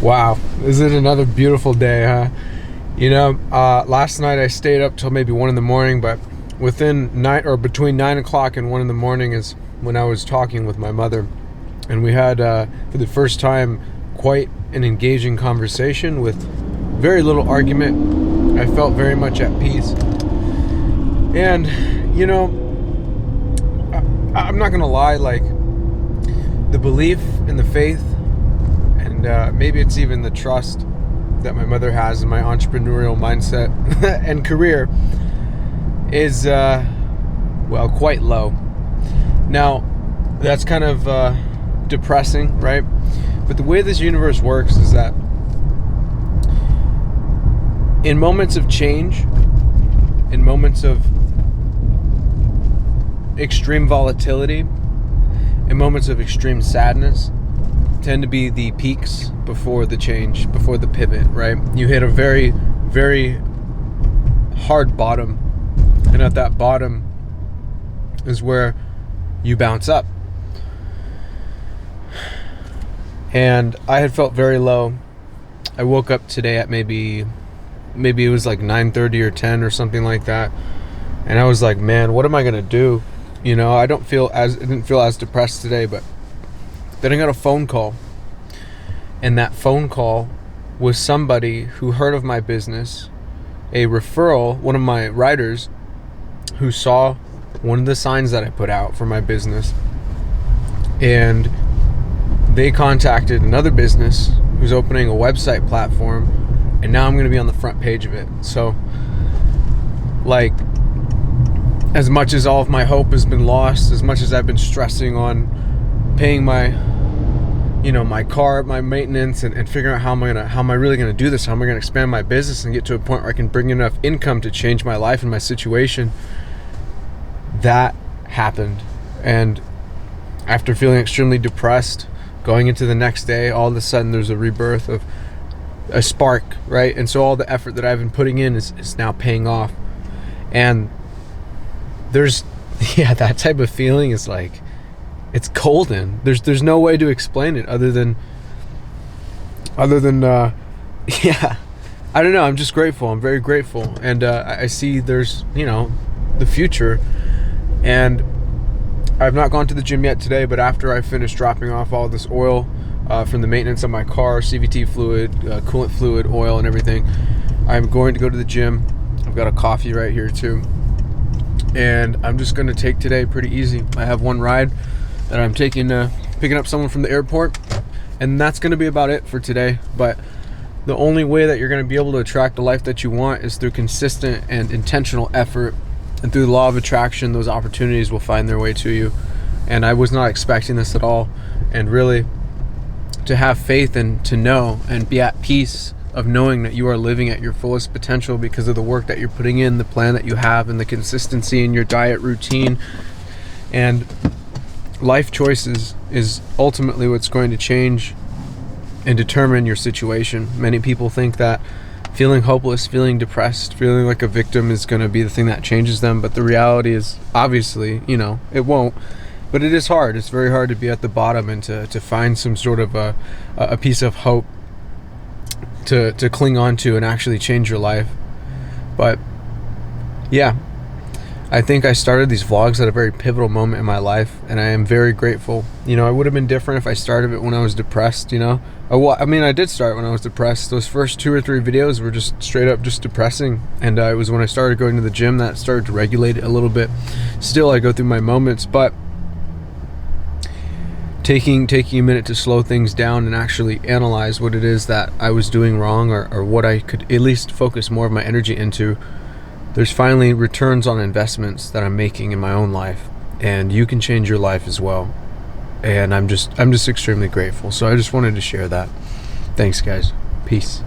Wow, is it another beautiful day, huh? Last night I stayed up till maybe 1 in the morning, but between 9 o'clock and 1 in the morning is when I was talking with my mother, and we had for the first time quite an engaging conversation with very little argument. I felt very much at peace, and I'm not gonna lie, like the belief in the faith, and maybe it's even the trust that my mother has in my entrepreneurial mindset and career is quite low. Now that's kind of depressing, right? But the way this universe works is that in moments of change, in moments of extreme volatility, in moments of extreme sadness, tend to be the peaks before the change, before the pivot, right? You hit a very, very hard bottom, and at that bottom is where you bounce up. And I had felt very low. I woke up today at maybe it was like 9:30 or 10 or something like that, and I was like, man, what am I gonna do? I didn't feel as depressed today, but then I got a phone call, and that phone call was somebody who heard of my business, a referral, one of my writers who saw one of the signs that I put out for my business, and they contacted another business who's opening a website platform, and now I'm going to be on the front page of it. So, like, as much as all of my hope has been lost, as much as I've been stressing on paying my car, my maintenance, and figuring out how am I really gonna do this? How am I gonna expand my business and get to a point where I can bring enough income to change my life and my situation? That happened, and after feeling extremely depressed, going into the next day, all of a sudden there's a rebirth of a spark, right? And so all the effort that I've been putting in is now paying off, and that type of feeling is like, it's golden. There's no way to explain it other than I don't know. I'm just grateful. I'm very grateful, and I see there's the future. And I've not gone to the gym yet today, but after I finish dropping off all this oil from the maintenance of my car, CVT fluid, coolant fluid, oil, and everything, I'm going to go to the gym. I've got a coffee right here too, and I'm just going to take today pretty easy. I have one ride that I'm picking up someone from the airport, and that's going to be about it for today. But the only way that you're going to be able to attract the life that you want is through consistent and intentional effort, and through the law of attraction, those opportunities will find their way to you. And I was not expecting this at all, and really to have faith and to know and be at peace of knowing that you are living at your fullest potential because of the work that you're putting in, the plan that you have, and the consistency in your diet routine. And life choices is ultimately what's going to change and determine your situation. Many people think that feeling hopeless, feeling depressed, feeling like a victim is going to be the thing that changes them, but the reality is, obviously, it won't. But it is hard. It's very hard to be at the bottom and to find some sort of a piece of hope to cling on to and actually change your life. But yeah, I think I started these vlogs at a very pivotal moment in my life, and I am very grateful. I would have been different if I started it when I was depressed, I did start when I was depressed. Those first 2 or 3 videos were just straight up just depressing, and it was when I started going to the gym that started to regulate it a little bit. Still, I go through my moments, but taking a minute to slow things down and actually analyze what it is that I was doing wrong, or what I could at least focus more of my energy into, there's finally returns on investments that I'm making in my own life, and you can change your life as well. And I'm just extremely grateful. So I just wanted to share that. Thanks, guys. Peace.